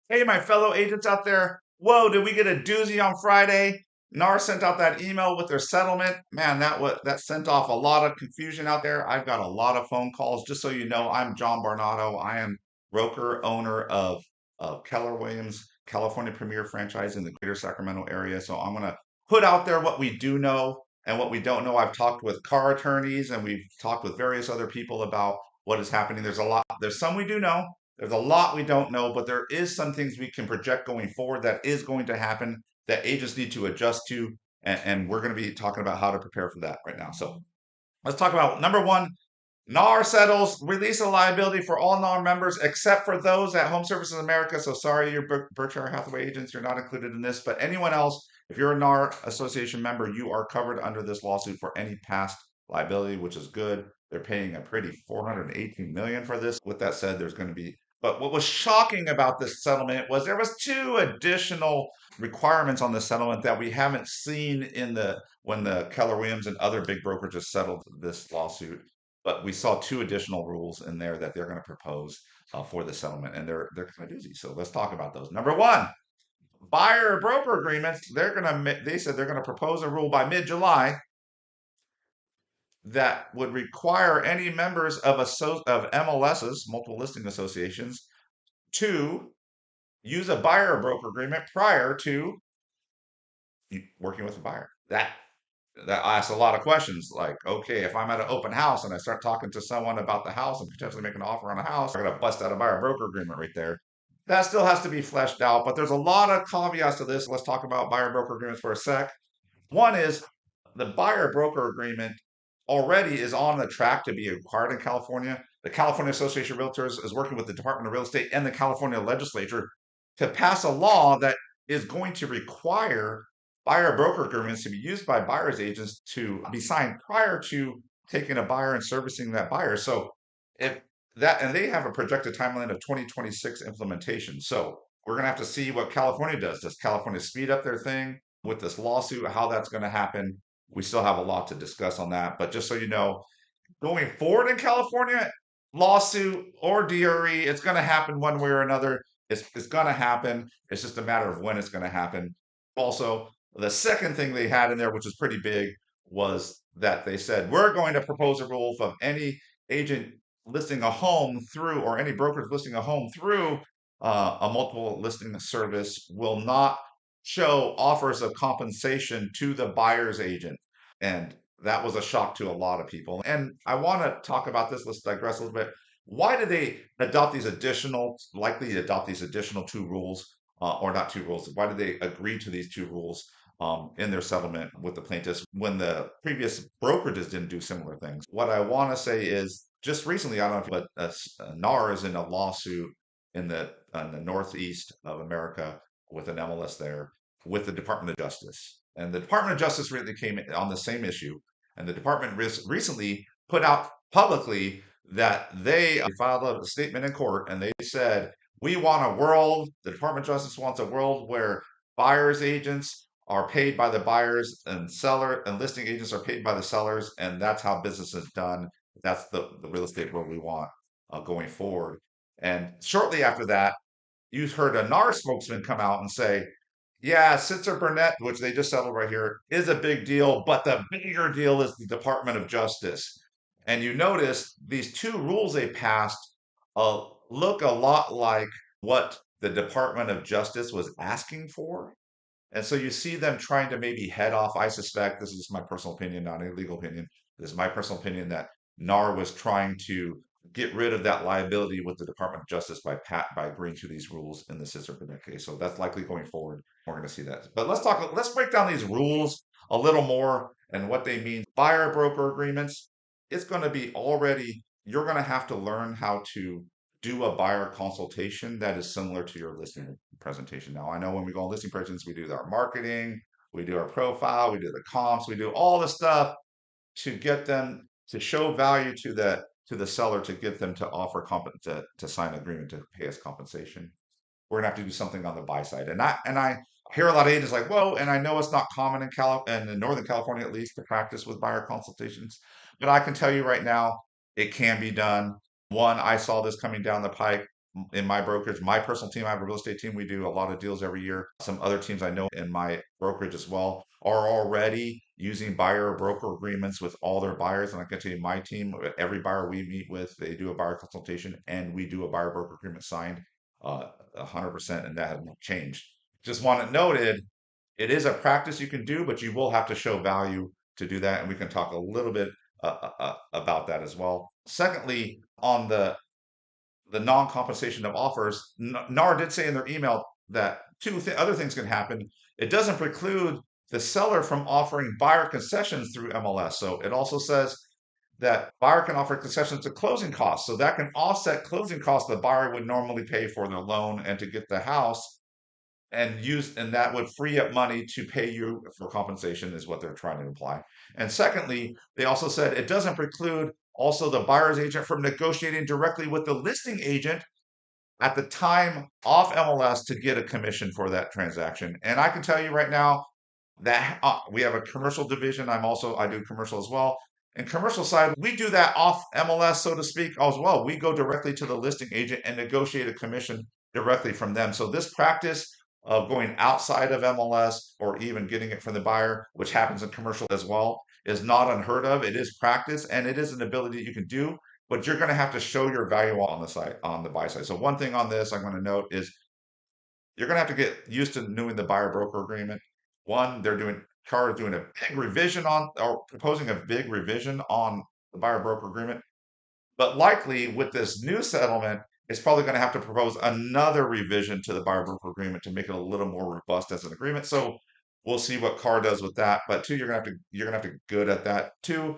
Hey, my fellow agents out there. Whoa, did we get a doozy on Friday? NAR sent out that email with their settlement. Man, that sent off a lot of confusion out there. I've got a lot of phone calls. Just so you know, I'm John Barnato. I am broker owner of Keller Williams, California Premier franchise in the greater Sacramento area. So I'm gonna put out there what we do know and what we don't know. I've talked with car attorneys and we've talked with various other people about what is happening. There's some we do know. There's a lot we don't know, but there is some things we can project going forward that is going to happen that agents need to adjust to. And we're going to be talking about how to prepare for that right now. So let's talk about number one. NAR settles release of liability for all NAR members except for those at Home Services America. So sorry, you're Berkshire Hathaway agents, you're not included in this, but anyone else, if you're a NAR association member, you are covered under this lawsuit for any past liability, which is good. They're paying a pretty 418 million for this. With that said, there's going to be, but what was shocking about this settlement was there was two additional requirements on the settlement that we haven't seen in the when the Keller Williams and other big brokerages settled this lawsuit. But we saw two additional rules in there that they're going to propose for the settlement, and they're kind of doozy. So let's talk about those. Number one, buyer broker agreements. They said they're going to propose a rule by mid-July that would require any members of MLSs, multiple listing associations, to use a buyer broker agreement prior to working with a buyer. That asks a lot of questions like, okay, if I'm at an open house and I start talking to someone about the house and potentially make an offer on a house, I'm going to bust out a buyer broker agreement right there. That still has to be fleshed out, but there's a lot of caveats to this. Let's talk about buyer broker agreements for a sec. One is the buyer broker agreement already is on the track to be required in California. The California Association of Realtors is working with the Department of Real Estate and the California legislature to pass a law that is going to require buyer broker agreements to be used by buyer's agents to be signed prior to taking a buyer and servicing that buyer. So if that, and they have a projected timeline of 2026 implementation. So we're going to have to see what California does. Does California speed up their thing with this lawsuit? How that's going to happen? We still have a lot to discuss on that. But just so you know, going forward in California, lawsuit or DRE, it's going to happen one way or another. It's going to happen. It's just a matter of when it's going to happen. Also, the second thing they had in there, which is pretty big, was that they said, we're going to propose a rule of any agent listing a home through, or any brokers listing a home through a multiple listing service will not show offers of compensation to the buyer's agent. And that was a shock to a lot of people. And I want to talk about this. Let's digress a little bit. Why did they likely adopt these additional two rules, or not two rules? Why did they agree to these two rules in their settlement with the plaintiffs when the previous brokerages didn't do similar things? What I want to say is just recently, I don't know, but NAR is in a lawsuit in the Northeast of America with an MLS there with the Department of Justice. And the Department of Justice really came on the same issue. And the department recently put out publicly that they filed a statement in court and they said, we want a world, the Department of Justice wants a world where buyers agents are paid by the buyers and listing agents are paid by the sellers. And that's how business is done. That's the real estate world we want going forward. And shortly after that, you heard a NAR spokesman come out and say, yeah, Sitzer Burnett, which they just settled right here, is a big deal, but the bigger deal is the Department of Justice. And you notice these two rules they passed look a lot like what the Department of Justice was asking for. And so you see them trying to maybe head off. I suspect, this is my personal opinion, not a legal opinion. This is my personal opinion that NAR was trying to get rid of that liability with the Department of Justice by agreeing to these rules in the Sitzer Burnett case. So that's likely going forward. We're going to see that. But let's break down these rules a little more and what they mean. Buyer broker agreements, it's going to be you're going to have to learn how to do a buyer consultation that is similar to your listing presentation. Now, I know when we go on listing presentations, we do our marketing, we do our profile, we do the comps, we do all the stuff to get them to show value to the seller to get them to to sign an agreement to pay us compensation. We're gonna have to do something on the buy side, and I hear a lot of agents like, whoa, and I know it's not common in Northern California at least to practice with buyer consultations, but I can tell you right now, it can be done. One, I saw this coming down the pike. in my brokerage, my personal team, I have a real estate team. We do a lot of deals every year. Some other teams I know in my brokerage as well are already using buyer broker agreements with all their buyers. And I can tell you, my team, every buyer we meet with, they do a buyer consultation and we do a buyer broker agreement signed 100%, and that has not changed. Just want it noted, it is a practice you can do, but you will have to show value to do that. And we can talk a little bit about that as well. Secondly, on the non-compensation of offers, NAR did say in their email that other things can happen. It doesn't preclude the seller from offering buyer concessions through MLS. So it also says that buyer can offer concessions to closing costs. So that can offset closing costs the buyer would normally pay for their loan and to get the house, and that would free up money to pay you for compensation is what they're trying to imply. And secondly, they also said it doesn't preclude also the buyer's agent from negotiating directly with the listing agent at the time off MLS to get a commission for that transaction. And I can tell you right now that we have a commercial division. I do commercial as well. And commercial side, we do that off MLS, so to speak, as well. We go directly to the listing agent and negotiate a commission directly from them. So this practice of going outside of MLS or even getting it from the buyer, which happens in commercial as well, is not unheard of. It is practice and it is an ability that you can do, but you're going to have to show your value on the side, on the buy side. So one thing on this I'm going to note is you're going to have to get used to doing the buyer broker agreement. One, CAR is doing a big revision on, or proposing a big revision on the buyer broker agreement. But likely with this new settlement, it's probably going to have to propose another revision to the buyer broker agreement to make it a little more robust as an agreement. So we'll see what CAR does with that. But two, you're gonna have to be good at that. Two,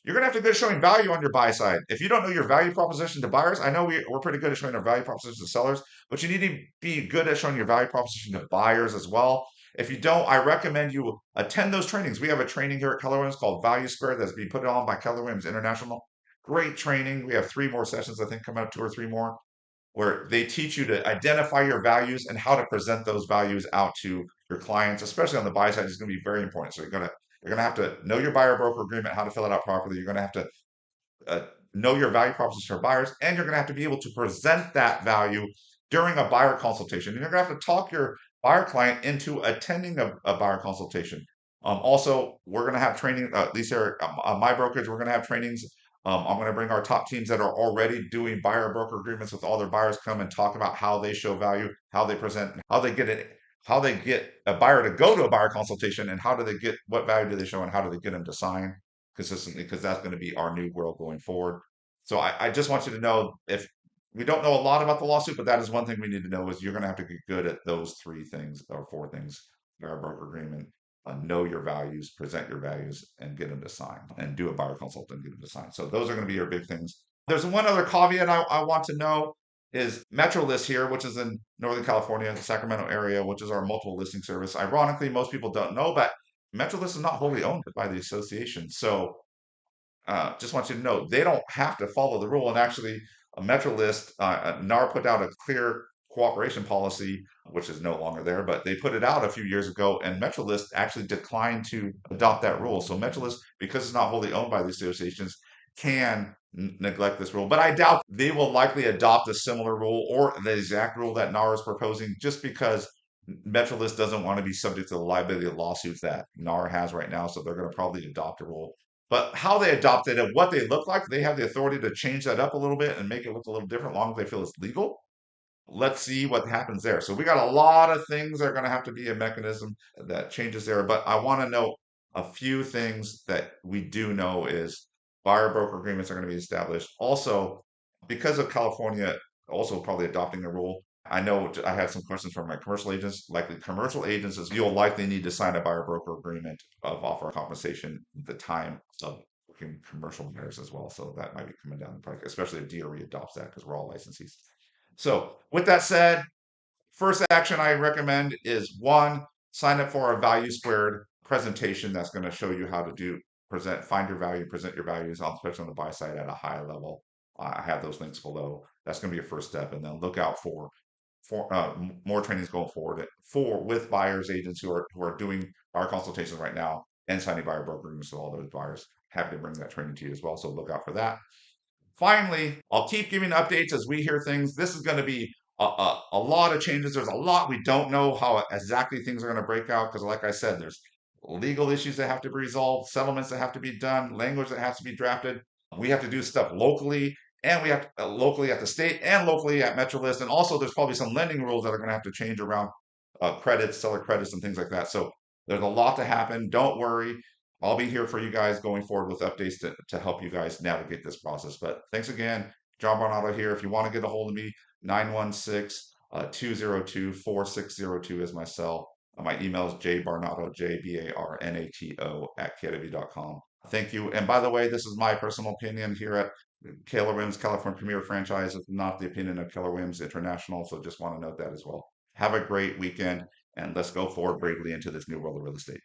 you're gonna have to be good at showing value on your buy side. If you don't know your value proposition to buyers, I know we're pretty good at showing our value proposition to sellers, but you need to be good at showing your value proposition to buyers as well. If you don't, I recommend you attend those trainings. We have a training here at Keller Williams called Value Square that's being put on by Keller Williams International. Great training. We have 3 more sessions, I think, coming up, 2 or 3 more, where they teach you to identify your values and how to present those values out to your clients, especially on the buy side. Is going to be very important. So you're gonna have to know your buyer broker agreement, how to fill it out properly. You're gonna have to uh, know your value proposition for buyers, and you're going to have to be able to present that value during a buyer consultation. And you're going to have to talk your buyer client into attending a buyer consultation. Also, we're going to have training. These are my brokerage. We're going to have trainings. I'm going to bring our top teams that are already doing buyer broker agreements with all their buyers come and talk about how they show value, how they present, how they get it, how they get a buyer to go to a buyer consultation, and how do they get what value do they show, and how do they get them to sign consistently, because that's going to be our new world going forward. So I just want you to know, if we don't know a lot about the lawsuit, but that is one thing we need to know, is you're going to have to get good at those 3 things or 4 things: buyer broker agreement, know your values, present your values, and get them to sign, and do a buyer consult and get them to sign. So those are going to be your big things. There's one other caveat I want to know is MetroList here, which is in Northern California, the Sacramento area, which is our multiple listing service. Ironically, most people don't know, but MetroList is not wholly owned by the association. So just want you to know they don't have to follow the rule. And actually, a MetroList, NAR put out a clear cooperation policy, which is no longer there, but they put it out a few years ago, and MetroList actually declined to adopt that rule. So MetroList, because it's not wholly owned by the associations, can neglect this rule. But I doubt they will likely adopt a similar rule or the exact rule that NAR is proposing, just because MetroList doesn't want to be subject to the liability of lawsuits that NAR has right now. So they're going to probably adopt a rule. But how they adopt it and what they look like, they have the authority to change that up a little bit and make it look a little different, as long as they feel it's legal. Let's see what happens there. So we got a lot of things that are going to have to be a mechanism that changes there. But I want to know a few things that we do know is buyer broker agreements are going to be established. Also, because of California also probably adopting the rule, I know I had some questions from my commercial agents. Likely commercial agents, is you'll likely need to sign a buyer broker agreement of offer compensation at the time of working commercial buyers as well. So that might be coming down the pike, especially if DOE adopts that, because we're all licensees. So with that said, first action I recommend is, one, sign up for a value squared presentation that's going to show you how to find your value, present your values, especially on the buy side at a high level. I have those links below. That's going to be your first step, and then look out for more trainings going forward with buyers agents who are doing our consultations right now and signing buyer broker agreements with all those buyers. Happy to bring that training to you as well. So look out for that. Finally, I'll keep giving updates as we hear things. This is going to be a lot of changes. There's a lot we don't know how exactly things are going to break out because, like I said, there's legal issues that have to be resolved, settlements that have to be done, language that has to be drafted. We have to do stuff locally, and we have to, locally at the state and locally at MetroList. And also, there's probably some lending rules that are going to have to change around credits, seller credits, and things like that. So there's a lot to happen. Don't worry. I'll be here for you guys going forward with updates to help you guys navigate this process. But thanks again. John Barnato here. If you want to get a hold of me, 916 202 4602 is my cell. My email is jbarnato, jbarnato at kw.com. Thank you. And by the way, this is my personal opinion here at Keller Williams California Premier Franchise. It's not the opinion of Keller Williams International. So just want to note that as well. Have a great weekend and let's go forward bravely into this new world of real estate.